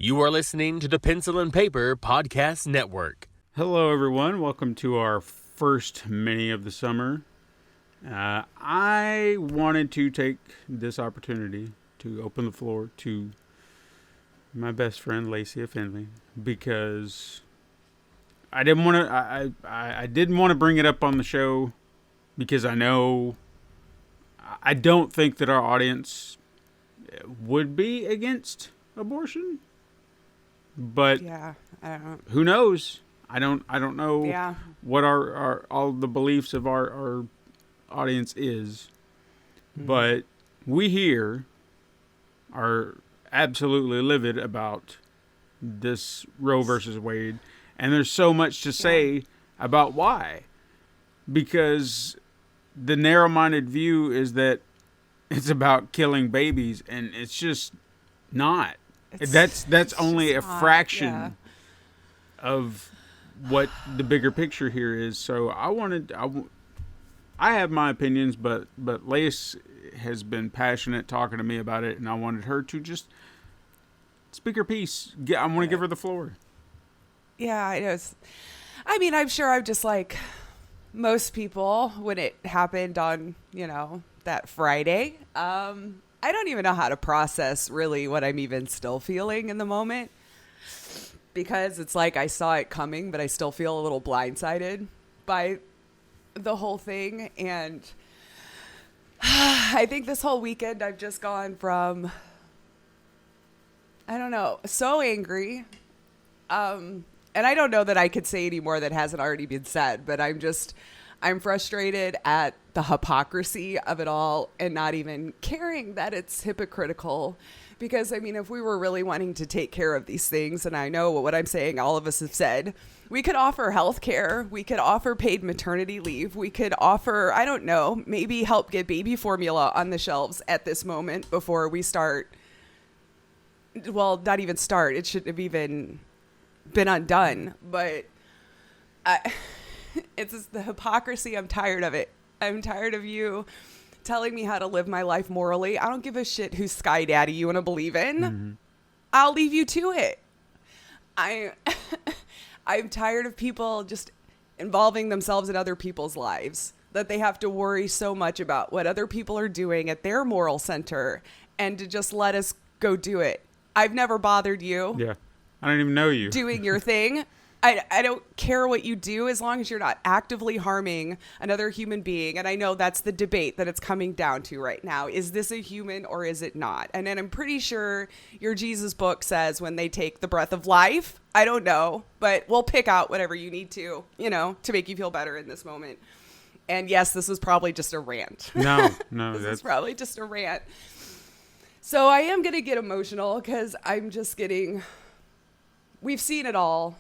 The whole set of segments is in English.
You are listening to the Pencil and Paper Podcast Network. Hello, everyone. Welcome to our first mini of the summer. I wanted to take this opportunity to open the floor to my best friend, Lacey Finley, because I didn't want to. I didn't want to bring it up on the show because I don't think that our audience would be against abortion. But yeah, I don't. Who knows? I don't know what our all the beliefs of our audience is. Mm-hmm. But we here are absolutely livid about this Roe versus Wade, and there's so much to say about why. Because the narrow-minded view is that it's about killing babies, and it's just not. That's only a fraction of what the bigger picture here is. So I have my opinions, but Lace has been passionate talking to me about it, and I wanted her to just speak her piece. I want to give her the floor. Yeah, it is. I mean, I'm sure I'm just like most people when it happened on, that Friday. I don't even know how to process really what I'm even still feeling in the moment, because it's like I saw it coming, but I still feel a little blindsided by the whole thing. And I think this whole weekend I've just gone from, I don't know, so angry. And I don't know that I could say any more that hasn't already been said, but I'm frustrated at the hypocrisy of it all and not even caring that it's hypocritical. Because, I mean, if we were really wanting to take care of these things, and I know what I'm saying, all of us have said, we could offer health care. We could offer paid maternity leave. We could offer, I don't know, maybe help get baby formula on the shelves at this moment before we start. Well, not even start. It shouldn't have even been undone. But it's just the hypocrisy. I'm tired of it. I'm tired of you telling me how to live my life morally. I don't give a shit whose sky daddy you want to believe in. Mm-hmm. I'll leave you to it. I'm tired of people just involving themselves in other people's lives, that they have to worry so much about what other people are doing at their moral center and to just let us go do it. I've never bothered you. Yeah. I don't even know you. Doing your thing. I don't care what you do as long as you're not actively harming another human being. And I know that's the debate that it's coming down to right now. Is this a human or is it not? And then I'm pretty sure your Jesus book says when they take the breath of life. I don't know, but we'll pick out whatever you need to make you feel better in this moment. And yes, this was probably just a rant. No, this is probably just a rant. So I am going to get emotional because I'm just we've seen it all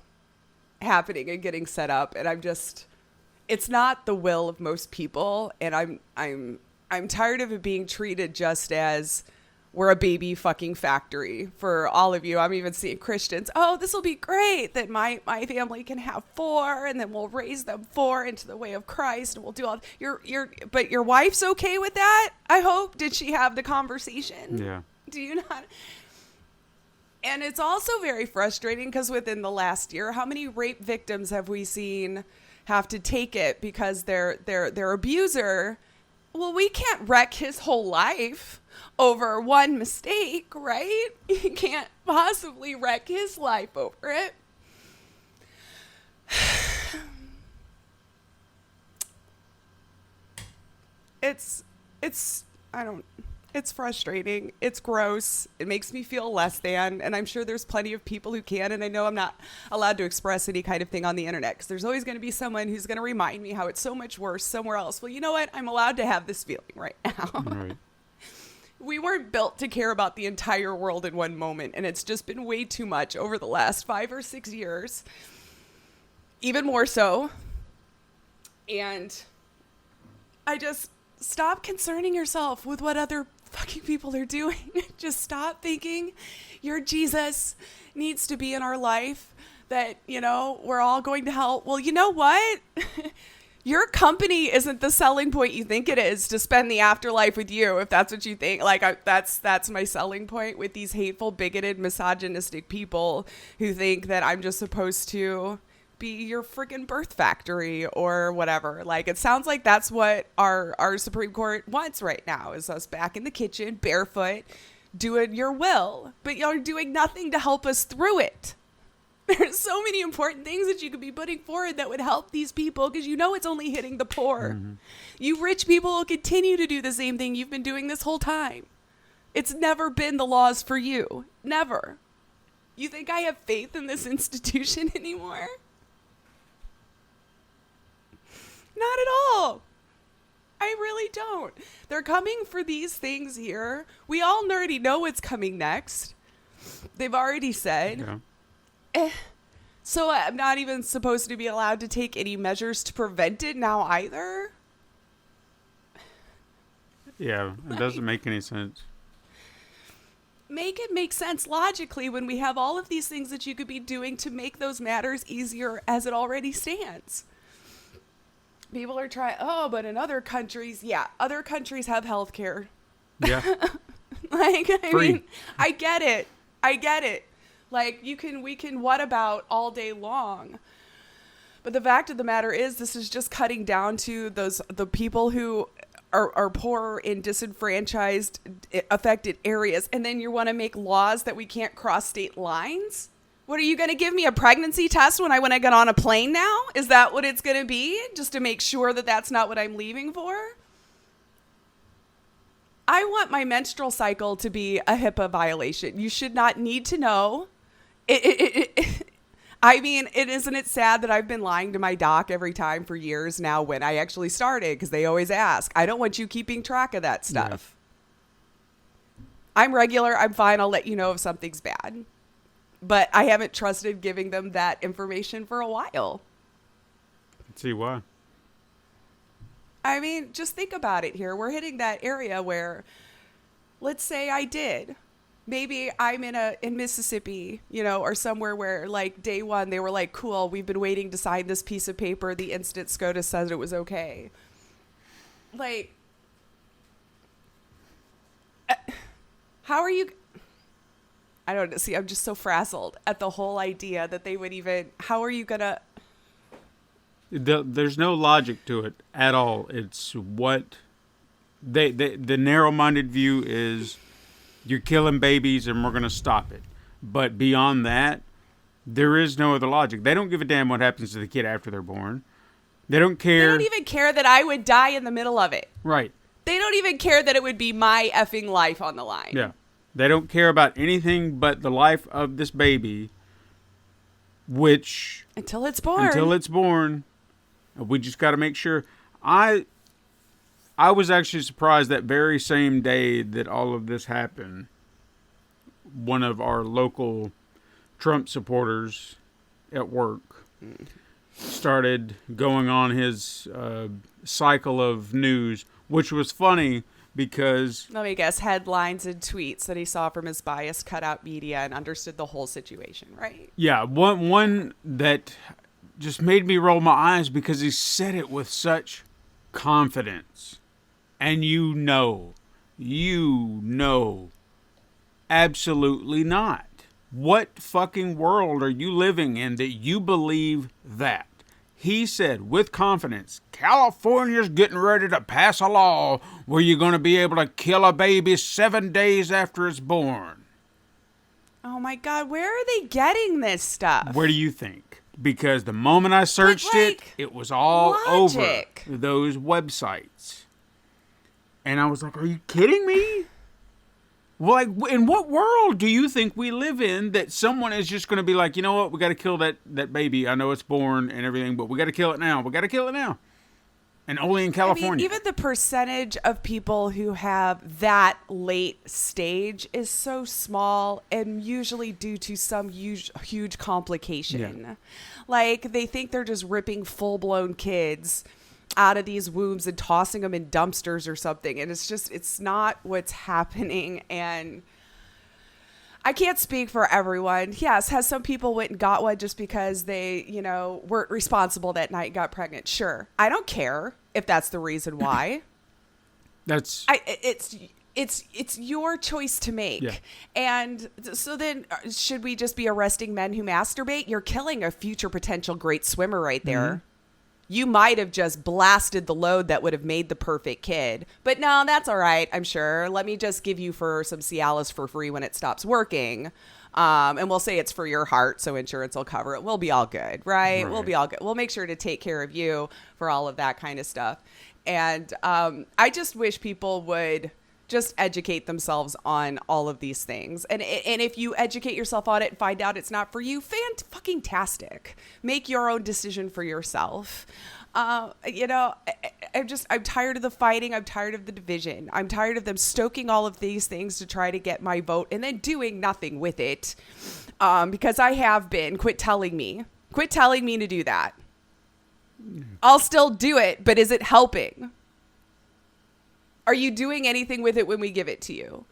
happening and getting set up, and it's not the will of most people, and I'm tired of it being treated just as we're a baby fucking factory for all of you. I'm even seeing Christians, this will be great that my family can have 4, and then we'll raise them 4 into the way of Christ, and we'll do all but your wife's okay with that? I hope. Did she have the conversation? Yeah. Do you not? And it's also very frustrating because within the last year, how many rape victims have we seen have to take it because their abuser, well, we can't wreck his whole life over one mistake, right? You can't possibly wreck his life over it. It's frustrating. It's gross. It makes me feel less than. And I'm sure there's plenty of people who can. And I know I'm not allowed to express any kind of thing on the internet because there's always going to be someone who's going to remind me how it's so much worse somewhere else. Well, you know what? I'm allowed to have this feeling right now. Right. We weren't built to care about the entire world in one moment. And it's just been way too much over the last 5 or 6 years. Even more so. And I just stop concerning yourself with what other fucking people are doing. Just stop thinking your Jesus needs to be in our life, that, we're all going to hell. Well, you know what? Your company isn't the selling point you think it is to spend the afterlife with you, if that's what you think. Like, that's my selling point with these hateful, bigoted, misogynistic people who think that I'm just supposed to be your freaking birth factory or whatever. Like, it sounds like that's what our Supreme Court wants right now, is us back in the kitchen, barefoot, doing your will. But you're doing nothing to help us through it. There's so many important things that you could be putting forward that would help these people, because you know it's only hitting the poor. Mm-hmm. You rich people will continue to do the same thing you've been doing this whole time. It's never been the laws for you. Never. You think I have faith in this institution anymore? Not at all. I really don't. They're coming for these things here. We all already know what's coming next. They've already said. Yeah. So I'm not even supposed to be allowed to take any measures to prevent it now either? Yeah, it doesn't make any sense. Make it make sense logically when we have all of these things that you could be doing to make those matters easier as it already stands. People are trying, but in other countries, other countries have healthcare. Yeah. Like, I Free. mean, I get it. Like, we can what about all day long. But the fact of the matter is, this is just cutting down to the people who are poor in disenfranchised, affected areas. And then you want to make laws that we can't cross state lines? What, are you going to give me a pregnancy test when I get on a plane now? Is that what it's going to be? Just to make sure that that's not what I'm leaving for? I want my menstrual cycle to be a HIPAA violation. You should not need to know. I mean, isn't it sad that I've been lying to my doc every time for years now when I actually started, because they always ask. I don't want you keeping track of that stuff. Yeah. I'm regular. I'm fine. I'll let you know if something's bad. But I haven't trusted giving them that information for a while. Let's see why. I mean, just think about it here. We're hitting that area where, let's say I did. Maybe I'm in Mississippi, or somewhere where, like, day one, they were like, cool, we've been waiting to sign this piece of paper. The instant SCOTUS says it was okay. Like, how are you... I don't know. See, I'm just so frazzled at the whole idea that they would even... How are you going to... There's no logic to it at all. It's what... The narrow-minded view is... You're killing babies and we're going to stop it. But beyond that, there is no other logic. They don't give a damn what happens to the kid after they're born. They don't care. They don't even care that I would die in the middle of it. Right. They don't even care that it would be my effing life on the line. Yeah. They don't care about anything but the life of this baby, which... Until it's born. We just got to make sure. I was actually surprised that very same day that all of this happened, one of our local Trump supporters at work started going on his cycle of news, which was funny because... Let me guess, headlines and tweets that he saw from his biased cutout media and understood the whole situation, right? Yeah, one that just made me roll my eyes because he said it with such confidence. And you know, absolutely not. What fucking world are you living in that you believe that? He said with confidence, California's getting ready to pass a law where you're going to be able to kill a baby 7 days after it's born. Oh my God, where are they getting this stuff? Where do you think? Because the moment I searched it was all logic. Over those websites. And I was like, are you kidding me? Like, in what world do you think we live in that someone is just going to be like, you know what, we got to kill that baby. I know it's born and everything, but we got to kill it now. We got to kill it now. And only in California. I mean, even the percentage of people who have that late stage is so small and usually due to some huge complication. Yeah. Like, they think they're just ripping full-blown kids out of these wombs and tossing them in dumpsters or something. And it's not what's happening. And I can't speak for everyone. Yes, has some people went and got one just because they, weren't responsible that night and got pregnant? Sure. I don't care if that's the reason why. It's your choice to make. Yeah. And so then should we just be arresting men who masturbate? You're killing a future potential great swimmer right there. Mm-hmm. You might have just blasted the load that would have made the perfect kid. But no, that's all right, I'm sure. Let me just give you for some Cialis for free when it stops working. And we'll say it's for your heart, so insurance will cover it. We'll be all good, right? We'll be all good. We'll make sure to take care of you for all of that kind of stuff. And I just wish people would just educate themselves on all of these things. And if you educate yourself on it and find out it's not for you, fan-fucking-tastic. Make your own decision for yourself. I'm tired of the fighting. I'm tired of the division. I'm tired of them stoking all of these things to try to get my vote and then doing nothing with it. Because I have been. Quit telling me to do that. I'll still do it, but is it helping? Are you doing anything with it when we give it to you?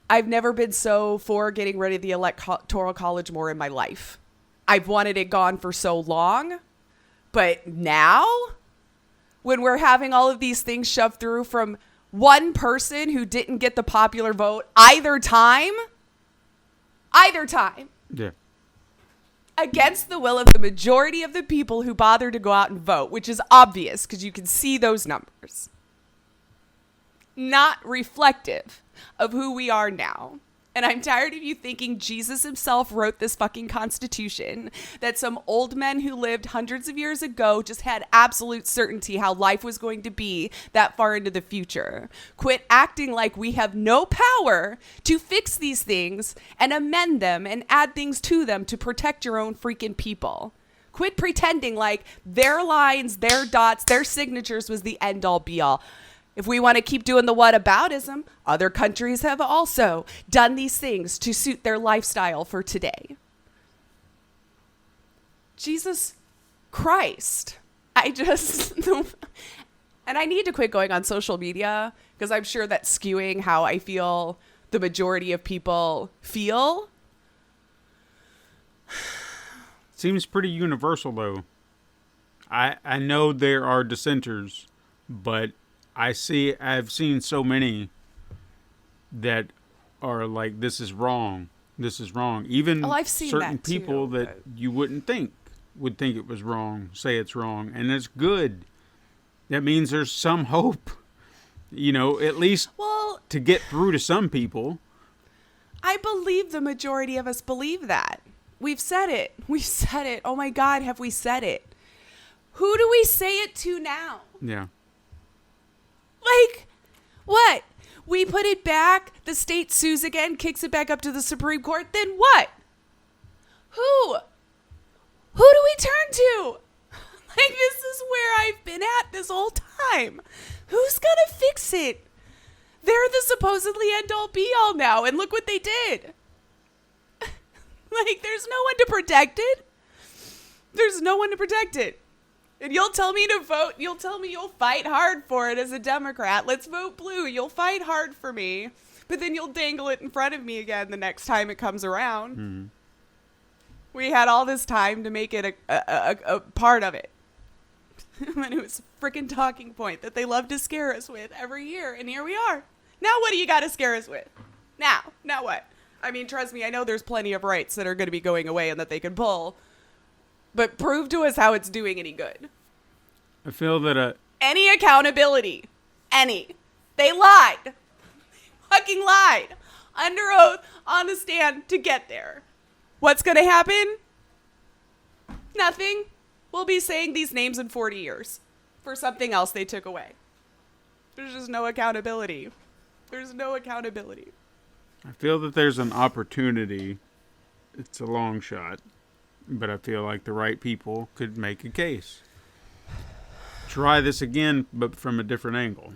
I've never been so for getting rid of the Electoral College more in my life. I've wanted it gone for so long, but now when we're having all of these things shoved through from one person who didn't get the popular vote either time. Yeah. Against the will of the majority of the people who bother to go out and vote, which is obvious because you can see those numbers. Not reflective of who we are now. And I'm tired of you thinking Jesus himself wrote this fucking Constitution, that some old men who lived hundreds of years ago just had absolute certainty how life was going to be that far into the future. Quit acting like we have no power to fix these things and amend them and add things to them to protect your own freaking people. Quit pretending like their lines, their dots, their signatures was the end all be all. If we want to keep doing the whataboutism, other countries have also done these things to suit their lifestyle for today. Jesus Christ. And I need to quit going on social media because I'm sure that's skewing how I feel the majority of people feel. Seems pretty universal, though. I know there are dissenters, but I've seen so many that are like, this is wrong. Even I've seen certain that too, people that you wouldn't think would think it was wrong, say it's wrong. And it's good. That means there's some hope, at least to get through to some people. I believe the majority of us believe that. We've said it. Oh my God, have we said it? Who do we say it to now? Yeah. Like, what? We put it back, the state sues again, kicks it back up to the Supreme Court, then what? Who do we turn to? Like, this is where I've been at this whole time. Who's gonna fix it? They're the supposedly end-all be-all now, and look what they did. Like, there's no one to protect it. And you'll tell me to vote. You'll tell me you'll fight hard for it as a Democrat. Let's vote blue. You'll fight hard for me. But then you'll dangle it in front of me again the next time it comes around. Mm-hmm. We had all this time to make it a part of it. And it was a freaking talking point that they love to scare us with every year. And here we are. Now what do you got to scare us with? Now what? I mean, trust me, I know there's plenty of rights that are going to be going away and that they can pull. But prove to us how it's doing any good. I feel that any accountability. Any. They lied. They fucking lied. Under oath, on the stand, to get there. What's going to happen? Nothing. We'll be saying these names in 40 years. For something else they took away. There's just no accountability. I feel that there's an opportunity. It's a long shot. But I feel like the right people could make a case. Try this again, but from a different angle.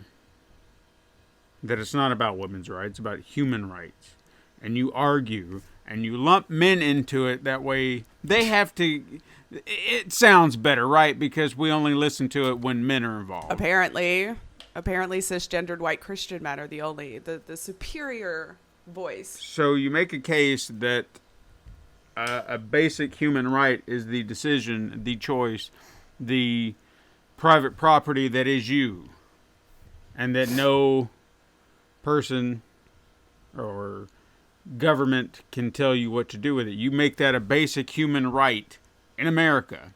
That it's not about women's rights, it's about human rights. And you argue, and you lump men into it, that way they have to... It sounds better, right? Because we only listen to it when men are involved. Apparently. Apparently cisgendered white Christian men are the superior voice. So you make a case that a basic human right is the decision, the choice, the private property that is you, and that no person or government can tell you what to do with it. You make that a basic human right in America.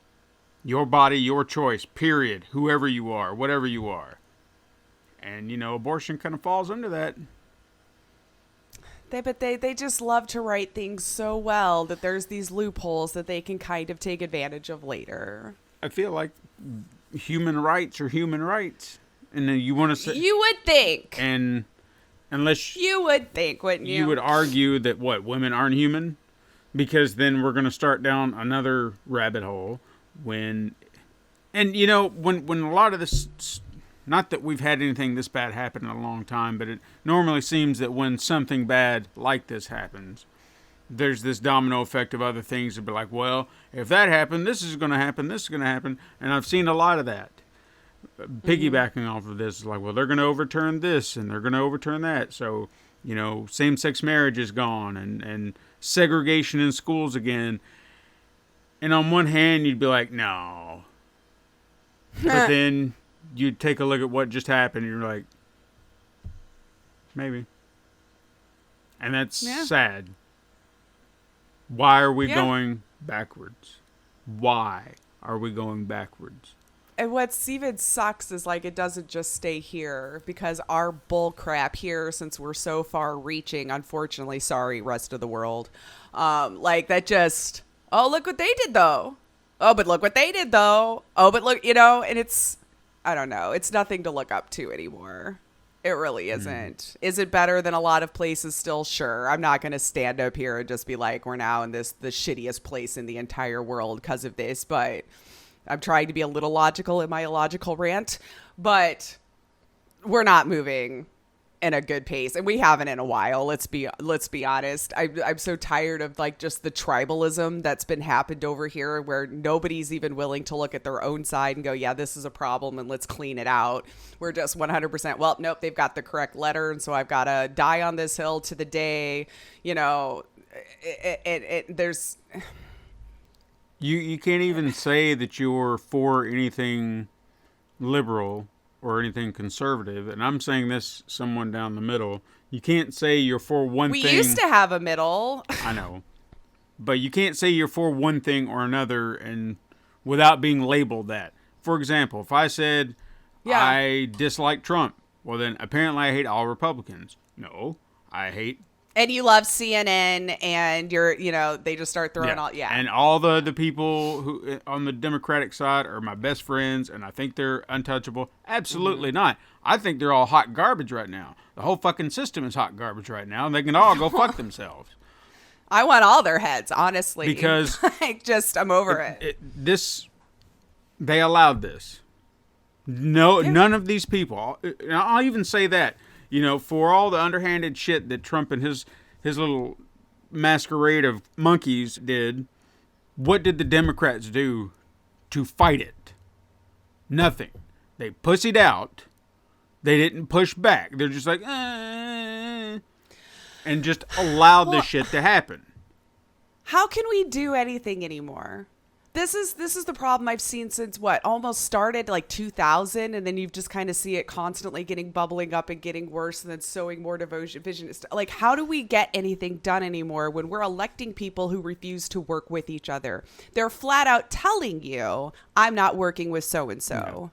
Your body, your choice, period. Whoever you are, whatever you are. And, abortion kind of falls under that. They just love to write things so well that there's these loopholes that they can kind of take advantage of later. I feel like human rights are human rights. And then you want to say... You would think. And unless... You would think, wouldn't you? You would argue that, women aren't human? Because then we're going to start down another rabbit hole when a lot of this... Not that we've had anything this bad happen in a long time, but it normally seems that when something bad like this happens, there's this domino effect of other things that be like, well, if that happened, this is going to happen, this is going to happen. And I've seen a lot of that. Piggybacking off of this is like, well, they're going to overturn this and they're going to overturn that. So, same-sex marriage is gone and segregation in schools again. And on one hand, you'd be like, no. But then... you'd take a look at what just happened, and you're like, maybe. And that's sad. Why are we going backwards? Why are we going backwards? And what's even sucks is, it doesn't just stay here, because our bull crap here, since we're so far reaching, unfortunately, sorry, rest of the world, that just, oh, look what they did, though. Oh, but look what they did, though. Oh, but look, and it's, I don't know. It's nothing to look up to anymore. It really isn't. Is it better than a lot of places still? Sure. I'm not going to stand up here and just be like, we're now in the shittiest place in the entire world because of this. But I'm trying to be a little logical in my illogical rant. But we're not moving in a good pace, and we haven't in a while. Let's be honest. I'm so tired of just the tribalism that's been happened over here, where nobody's even willing to look at their own side and go, yeah, this is a problem and let's clean it out. We're just 100%, well, nope, they've got the correct letter, and so I've got to die on this hill to the day. There's you can't even say that you're for anything liberal or anything conservative, and I'm saying this, someone down the middle. You can't say you're for one thing. We used to have a middle. I know. But you can't say you're for one thing or another and without being labeled that. For example, if I said I dislike Trump, well then apparently I hate all Republicans. No, I hate... And you love CNN, and they just start throwing all... Yeah. And all the people who on the Democratic side are my best friends, and I think they're untouchable. Absolutely not. I think they're all hot garbage right now. The whole fucking system is hot garbage right now, and they can all go fuck themselves. I want all their heads, honestly. Because... I'm over it. They allowed this. No, none of these people... I'll even say that. For all the underhanded shit that Trump and his little masquerade of monkeys did, what did the Democrats do to fight it? Nothing. They pussied out. They didn't push back. They're just like, and just allowed this shit to happen. How can we do anything anymore? This is the problem I've seen since almost started 2000, and then you just kind of see it constantly bubbling up and getting worse, and then sowing more vision. How do we get anything done anymore when we're electing people who refuse to work with each other? They're flat out telling you, I'm not working with so-and-so. No.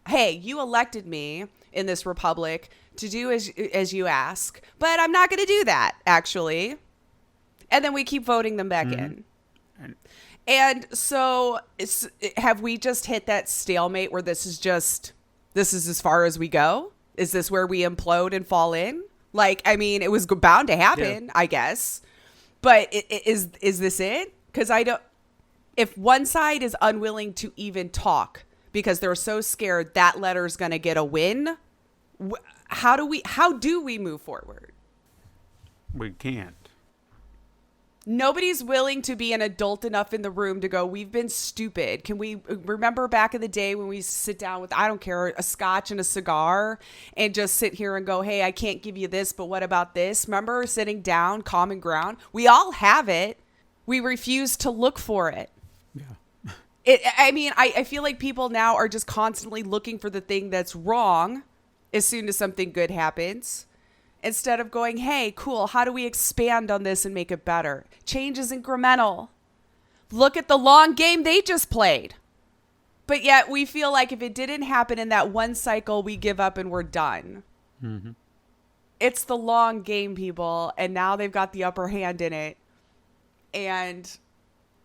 Hey, you elected me in this republic to do as you ask, but I'm not going to do that, actually. And then we keep voting them back in. And so have we just hit that stalemate where this is as far as we go? Is this where we implode and fall in? It was bound to happen, I guess. But is this it? Because if one side is unwilling to even talk because they're so scared that letter's going to get a win, how do we move forward? We can't. Nobody's willing to be an adult enough in the room to go, we've been stupid. Can we remember back in the day when we used to sit down with, I don't care, a scotch and a cigar and just sit here and go, hey, I can't give you this, but what about this? Remember sitting down, common ground? We all have it. We refuse to look for it. Yeah. I feel like people now are just constantly looking for the thing that's wrong as soon as something good happens. Instead of going, hey, cool, how do we expand on this and make it better? Change is incremental. Look at the long game they just played. But yet we feel like if it didn't happen in that one cycle, we give up and we're done. Mm-hmm. It's the long game, people. And now they've got the upper hand in it. And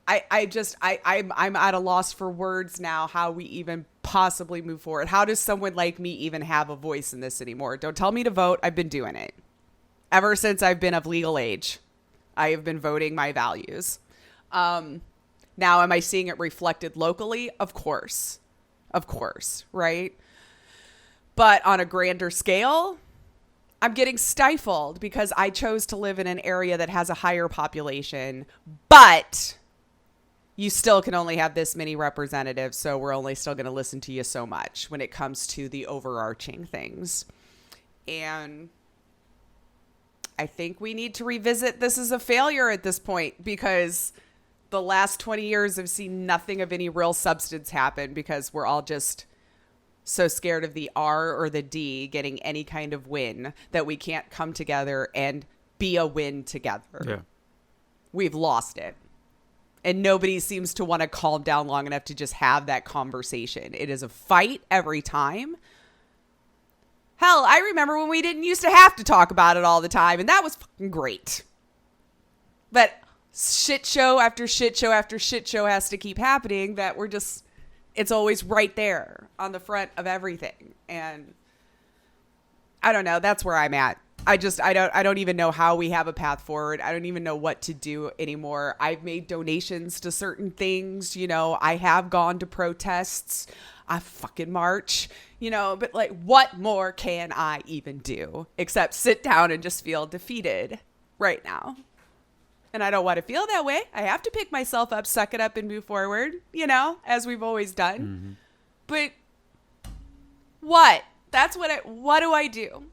I'm at a loss for words now how we even possibly move forward. How does someone like me even have a voice in this anymore? Don't tell me to vote. I've been doing it. Ever since I've been of legal age, I have been voting my values. Now, am I seeing it reflected locally? Of course, right? But on a grander scale, I'm getting stifled because I chose to live in an area that has a higher population, but you still can only have this many representatives, so we're only still going to listen to you so much when it comes to the overarching things. And I think we need to revisit this as a failure at this point, because the last 20 years have seen nothing of any real substance happen because we're all just so scared of the R or the D getting any kind of win that we can't come together and be a win together. Yeah. We've lost it. And nobody seems to want to calm down long enough to just have that conversation. It is a fight every time. Hell, I remember when we didn't used to have to talk about it all the time, and that was fucking great. But shit show after shit show after shit show has to keep happening that we're just, it's always right there on the front of everything. And I don't know. That's where I'm at. I don't even know how we have a path forward. I don't even know what to do anymore. I've made donations to certain things. You know, I have gone to protests. I fucking march, you know, but like, what more can I even do except sit down and just feel defeated right now? And I don't want to feel that way. I have to pick myself up, suck it up, and move forward, you know, as we've always done. Mm-hmm. But what? What do I do?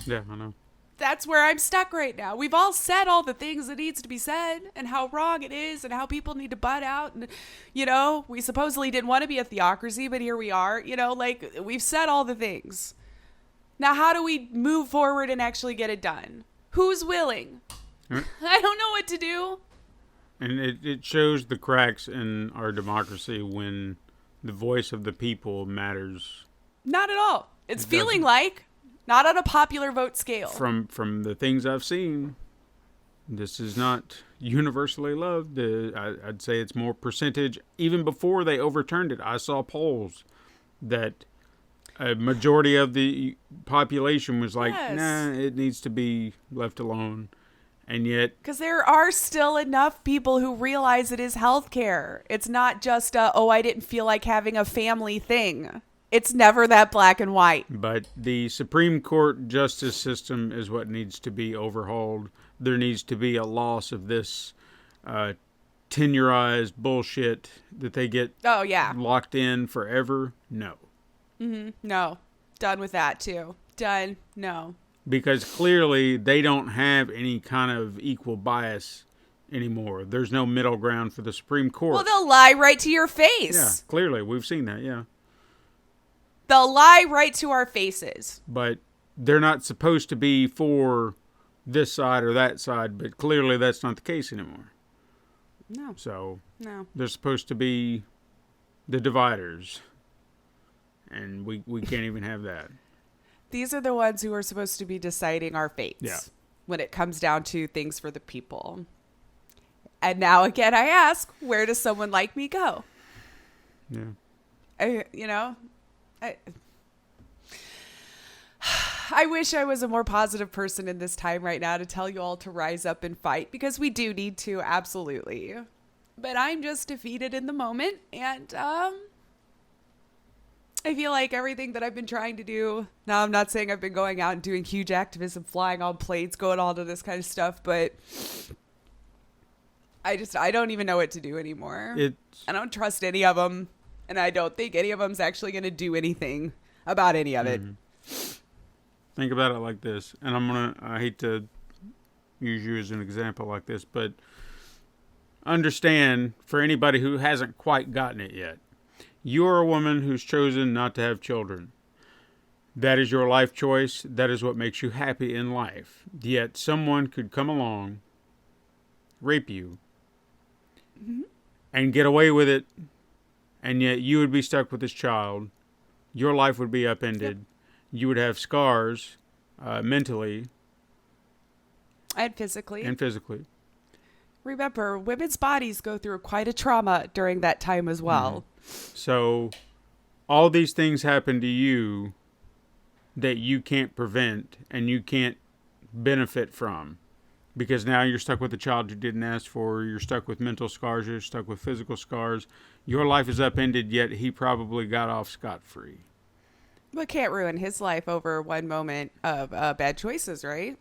Yeah, I know. That's where I'm stuck right now. We've all said all the things that needs to be said and how wrong it is and how people need to butt out. And, you know, we supposedly didn't want to be a theocracy, but here we are. You know, like, we've said all the things. Now, how do we move forward and actually get it done? Who's willing? I don't know what to do. And it shows the cracks in our democracy when the voice of the people matters. Not at all. It's feeling like not on a popular vote scale. From the things I've seen, this is not universally loved. I'd say it's more percentage. Even before they overturned it, I saw polls that a majority of the population was like, nah, it needs to be left alone. And yet, because there are still enough people who realize it is healthcare. It's not just I didn't feel like having a family thing. It's never that black and white. But the Supreme Court justice system is what needs to be overhauled. There needs to be a loss of this tenurized bullshit that they get locked in forever. No. Mm-hmm. No. Done with that, too. Done. No. Because clearly they don't have any kind of equal bias anymore. There's no middle ground for the Supreme Court. Well, they'll lie right to your face. Yeah, clearly. We've seen that, yeah. They'll lie right to our faces. But they're not supposed to be for this side or that side, but clearly that's not the case anymore. No. So, no. They're supposed to be the dividers. And we can't even have that. These are the ones who are supposed to be deciding our fates when it comes down to things for the people. And now again, I ask, where does someone like me go? Yeah. I wish I was a more positive person in this time right now to tell you all to rise up and fight, because we do need to, absolutely. But I'm just defeated in the moment, and I feel like everything that I've been trying to do, now I'm not saying I've been going out and doing huge activism, flying on planes, going all to this kind of stuff, but I don't even know what to do anymore. I don't trust any of them, and I don't think any of them's actually going to do anything about any of it. Think about it like this, and I hate to use you as an example like this, but understand, for anybody who hasn't quite gotten it yet, you're a woman who's chosen not to have children. That is your life choice. That is what makes you happy in life. Yet someone could come along, rape you, and get away with it, and yet you would be stuck with this child. Your life would be upended. Yep. You would have scars mentally. And physically. Remember, women's bodies go through quite a trauma during that time as well. So all these things happen to you that you can't prevent and you can't benefit from, because now you're stuck with a child you didn't ask for. You're stuck with mental scars. You're stuck with physical scars. Your life is upended, yet he probably got off scot-free. But can't ruin his life over one moment of bad choices, right?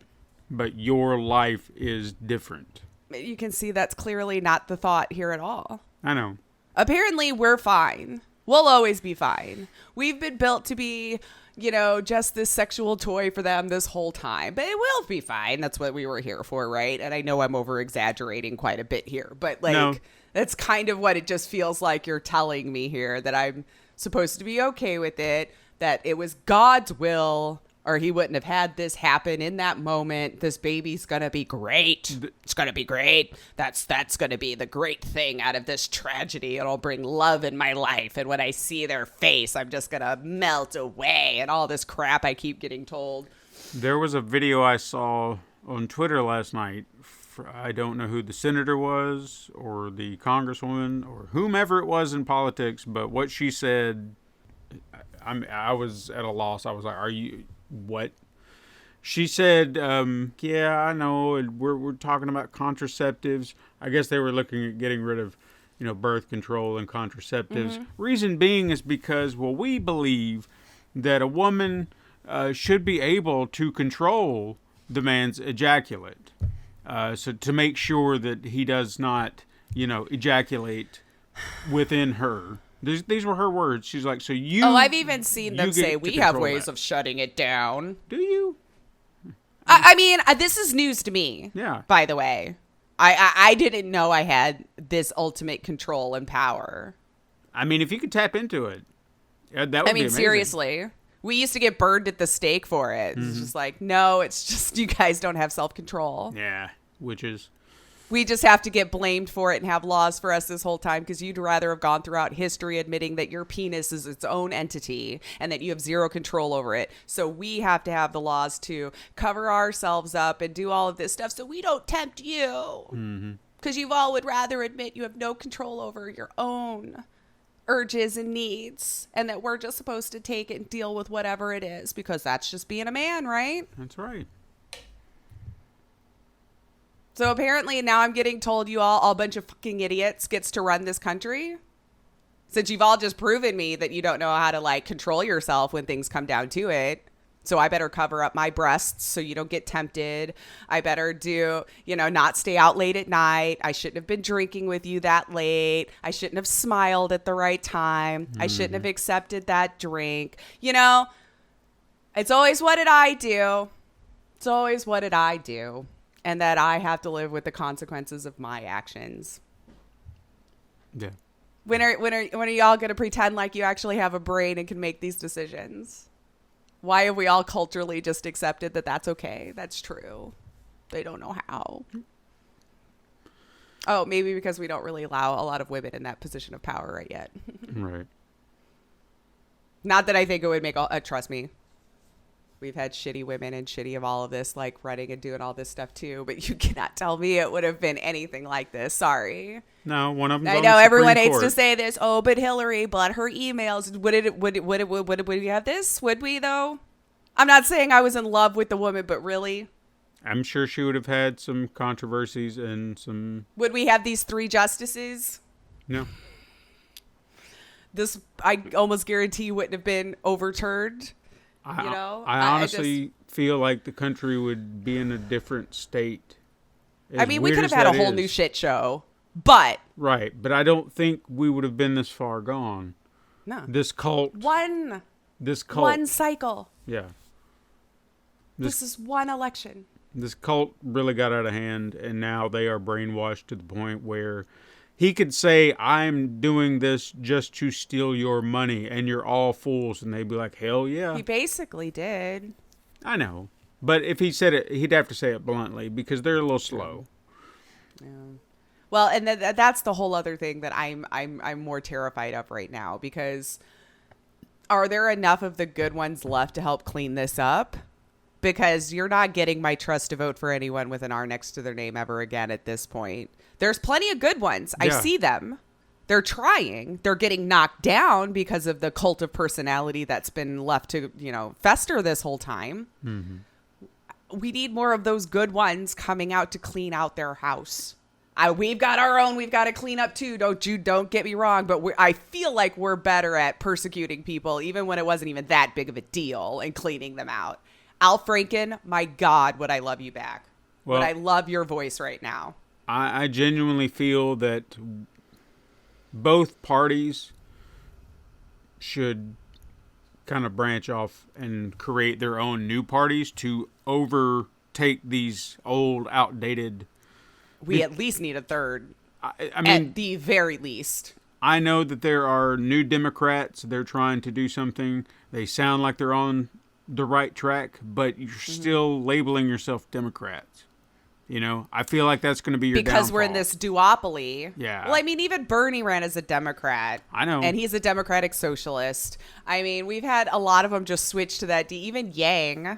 But your life is different. You can see that's clearly not the thought here at all. I know. Apparently, we're fine. We'll always be fine. We've been built to be, just this sexual toy for them this whole time. But it will be fine. That's what we were here for, right? And I know I'm over-exaggerating quite a bit here. But, that's kind of what it just feels like you're telling me here, that I'm supposed to be okay with it, that it was God's will, or he wouldn't have had this happen in that moment. This baby's going to be great. It's going to be great. That's going to be the great thing out of this tragedy. It'll bring love in my life. And when I see their face, I'm just going to melt away, and all this crap I keep getting told. There was a video I saw on Twitter last night. I don't know who the senator was or the congresswoman or whomever it was in politics, but what she said, I was at a loss. I was like, what? She said, yeah, I know, we're talking about contraceptives. I guess they were looking at getting rid of, birth control and contraceptives. Reason being is because, we believe that a woman should be able to control the man's ejaculate. So to make sure that he does not, ejaculate within her. These were her words. She's like, so you... Oh, I've even seen them say, we have ways of shutting it down. Do you? I mean, this is news to me. Yeah. By the way. I didn't know I had this ultimate control and power. I mean, if you could tap into it, that would be amazing. Seriously. We used to get burned at the stake for it. It's just like, no, it's just you guys don't have self-control. Yeah, witches. We just have to get blamed for it and have laws for us this whole time, because you'd rather have gone throughout history admitting that your penis is its own entity and that you have zero control over it. So we have to have the laws to cover ourselves up and do all of this stuff so we don't tempt you. Because you all would rather admit you have no control over your own urges and needs, and that we're just supposed to take it and deal with whatever it is, because that's just being a man, right? That's right. So apparently now I'm getting told you all a bunch of fucking idiots gets to run this country, since you've all just proven me that you don't know how to control yourself when things come down to it. So I better cover up my breasts so you don't get tempted. I better not stay out late at night. I shouldn't have been drinking with you that late. I shouldn't have smiled at the right time. I shouldn't have accepted that drink. It's always, what did I do? It's always, what did I do? And that I have to live with the consequences of my actions. Yeah. When are y'all going to pretend like you actually have a brain and can make these decisions? Why have we all culturally just accepted that that's okay? That's true. They don't know how. Oh, maybe because we don't really allow a lot of women in that position of power right yet. Right. Not that I think it would make trust me. We've had shitty women and shitty of all of this, running and doing all this stuff too. But you cannot tell me it would have been anything like this. Sorry. No, one of them. I know everyone hates to say this. Oh, but Hillary, but her emails. Would we have this? Would we though? I'm not saying I was in love with the woman, but really, I'm sure she would have had some controversies and some. Would we have these 3 justices? No. This, I almost guarantee, wouldn't have been overturned. I honestly feel like the country would be in a different state. We could have had a whole new shit show. But right, but I don't think we would have been this far gone. no, This cult, one cycle. yeah. This is one election. This cult really got out of hand, and now they are brainwashed to the point where he could say, I'm doing this just to steal your money, and you're all fools. And they'd be like, hell yeah. He basically did. I know. But if he said it, he'd have to say it bluntly because they're a little slow. Yeah. Well, and that's the whole other thing that I'm more terrified of right now, because are there enough of the good ones left to help clean this up? Because you're not getting my trust to vote for anyone with an R next to their name ever again at this point. There's plenty of good ones. I see them. They're trying. They're getting knocked down because of the cult of personality that's been left to, fester this whole time. Mm-hmm. We need more of those good ones coming out to clean out their house. We've got our own. We've got to clean up too. Don't get me wrong. But I feel like we're better at persecuting people, even when it wasn't even that big of a deal, and cleaning them out. Al Franken, my God, would I love you back. Would I love your voice right now. I genuinely feel that both parties should kind of branch off and create their own new parties to overtake these old, outdated. We at least need a third. I mean, at the very least. I know that there are new Democrats. They're trying to do something. They sound like they're on the right track, but you're still labeling yourself Democrats. I feel like that's going to be your because downfall. We're in this duopoly. Yeah. Well, I mean, even Bernie ran as a Democrat. I know. And he's a Democratic socialist. I mean, we've had a lot of them just switch to that. Even Yang,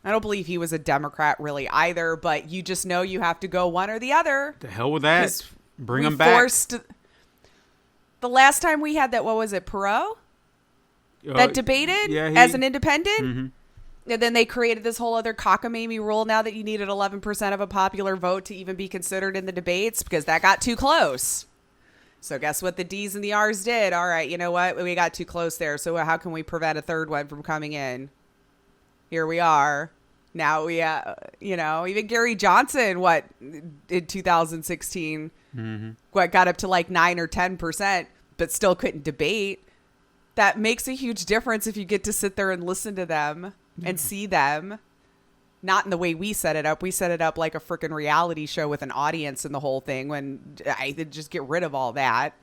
I don't believe he was a Democrat really either, but you just know you have to go one or the other. The hell with that. Bring them back. The last time we had that, what was it, Perot? That debated as an independent? Mm-hmm. And then they created this whole other cockamamie rule now that you needed 11% of a popular vote to even be considered in the debates, because that got too close. So guess what the D's and the R's did? All right, you know what? We got too close there. So how can we prevent a third one from coming in? Here we are. Now we, even Gary Johnson, in 2016, got up to like 9 or 10%, but still couldn't debate. That makes a huge difference if you get to sit there and listen to them and see them. Not in the way we set it up. We set it up like a freaking reality show with an audience and the whole thing, when I just get rid of all that.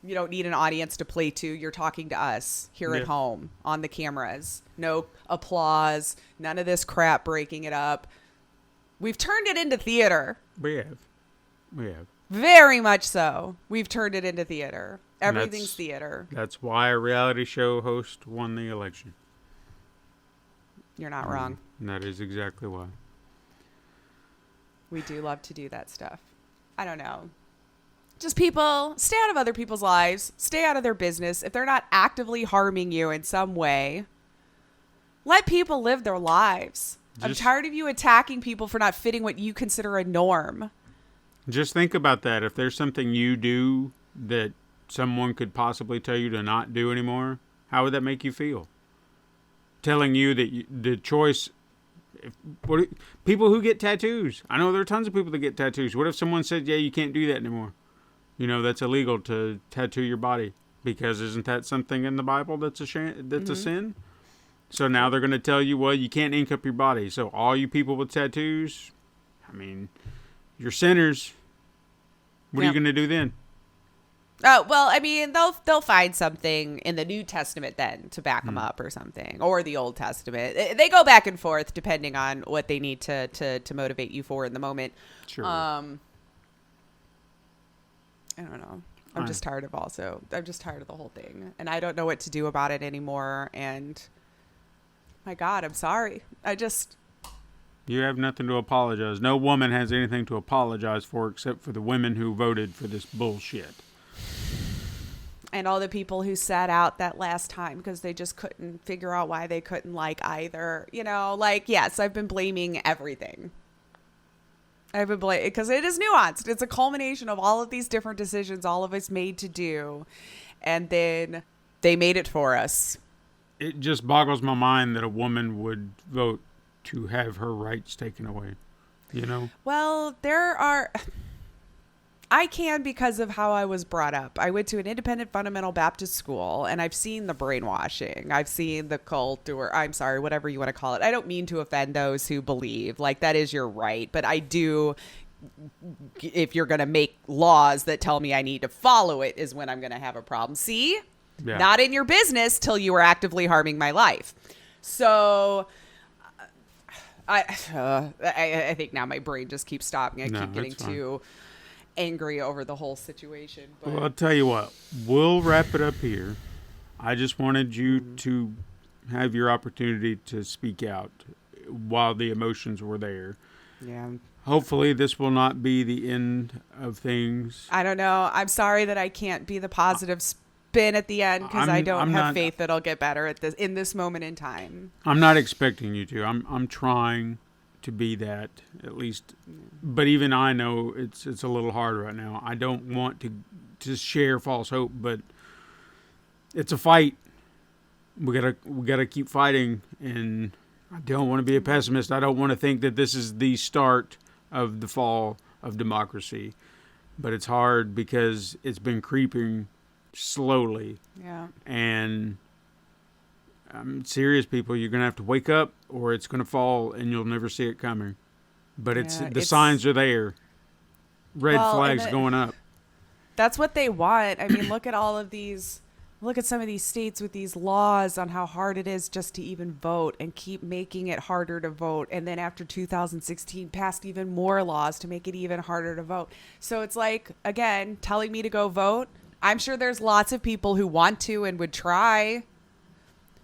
You don't need an audience to play to. You're talking to us here at home on the cameras. No applause. None of this crap breaking it up. We've turned it into theater. We have. Very much so. We've turned it into theater. Everything's theater. That's why a reality show host won the election. You're not wrong. And that is exactly why. We do love to do that stuff. I don't know. Just people, stay out of other people's lives. Stay out of their business. If they're not actively harming you in some way, let people live their lives. I'm tired of you attacking people for not fitting what you consider a norm. Just think about that. If there's something you do that someone could possibly tell you to not do anymore, how would that make you feel? Telling you that the choice... people who get tattoos. I know there are tons of people that get tattoos. What if someone said, yeah, you can't do that anymore? That's illegal to tattoo your body. Because isn't that something in the Bible that's a sin? So now they're going to tell you, well, you can't ink up your body. So all you people with tattoos, you're sinners. What are you going to do then? Oh, well, they'll find something in the New Testament then to back them up or something, or the Old Testament. They go back and forth depending on what they need to motivate you for in the moment. Sure. I don't know. I'm just tired of the whole thing, and I don't know what to do about it anymore. And my God, I'm sorry. You have nothing to apologize. No woman has anything to apologize for except for the women who voted for this bullshit. And all the people who sat out that last time because they just couldn't figure out why they couldn't like either. Yes, I've been blaming everything. Because it is nuanced. It's a culmination of all of these different decisions all of us made to do. And then they made it for us. It just boggles my mind that a woman would vote to have her rights taken away. Well, there are... I can because of how I was brought up. I went to an independent fundamental Baptist school, and I've seen the brainwashing. I've seen the cult, or I'm sorry, whatever you want to call it. I don't mean to offend those who believe. Like, that is your right. But I do, if you're going to make laws that tell me I need to follow it, is when I'm going to have a problem. See? Yeah. Not in your business till you are actively harming my life. So I think now my brain just keeps stopping. I keep getting too angry over the whole situation. But. Well, I'll tell you what. We'll wrap it up here. I just wanted you to have your opportunity to speak out while the emotions were there. Yeah. Hopefully this will not be the end of things. I don't know. I'm sorry that I can't be the positive spin at the end because I don't have faith that I'll get better at this in this moment in time. I'm not expecting you to. I'm trying to be that at least, but even I know it's a little hard right now. I don't want to share false hope, but it's a fight. We gotta keep fighting, and I don't want to be a pessimist. I don't want to think that this is the start of the fall of democracy, but it's hard because it's been creeping slowly. Yeah. And serious people, you're going to have to wake up or it's going to fall and you'll never see it coming. But the signs are there. Red flags going up. That's what they want. I mean, look at all of these. Look at some of these states with these laws on how hard it is just to even vote and keep making it harder to vote. And then after 2016, passed even more laws to make it even harder to vote. So it's like, again, telling me to go vote. I'm sure there's lots of people who want to and would try,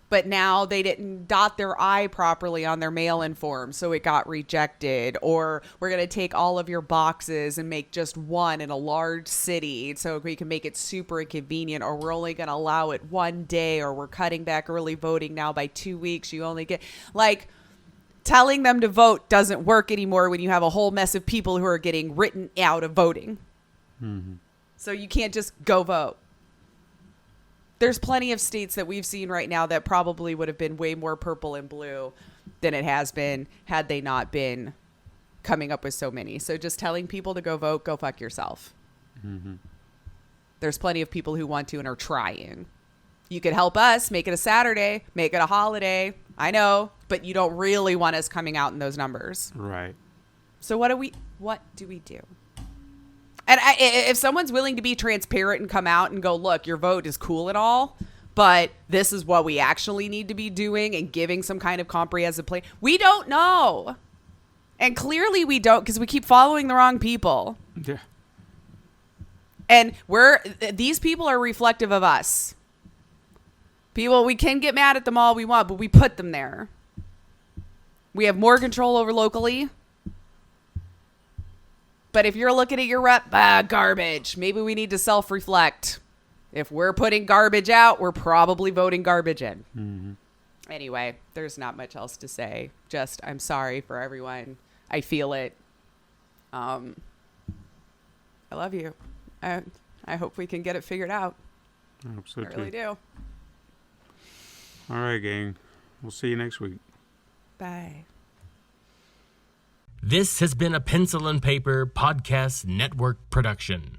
but now they didn't dot their I properly on their mail-in form, so it got rejected. Or we're going to take all of your boxes and make just one in a large city so we can make it super inconvenient, or we're only going to allow it one day, or we're cutting back early voting now by 2 weeks. You only get, like, telling them to vote doesn't work anymore when you have a whole mess of people who are getting written out of voting. Mm-hmm. So you can't just go vote. There's plenty of states that we've seen right now that probably would have been way more purple and blue than it has been had they not been coming up with so many. So just telling people to go vote, go fuck yourself. Mm-hmm. There's plenty of people who want to and are trying. You could help us, make it a Saturday, make it a holiday. I know, but you don't really want us coming out in those numbers. Right. So what do we do? And if someone's willing to be transparent and come out and go, look, your vote is cool and all, but this is what we actually need to be doing and giving some kind of comprehensive plan. We don't know. And clearly we don't, because we keep following the wrong people. Yeah. And these people are reflective of us. People, we can get mad at them all we want, but we put them there. We have more control over locally. But if you're looking at your rep, garbage. Maybe we need to self-reflect. If we're putting garbage out, we're probably voting garbage in. Mm-hmm. Anyway, there's not much else to say. Just, I'm sorry for everyone. I feel it. I love you. I hope we can get it figured out. I hope so, too. I really do. All right, gang. We'll see you next week. Bye. This has been a Pencil and Paper Podcast Network production.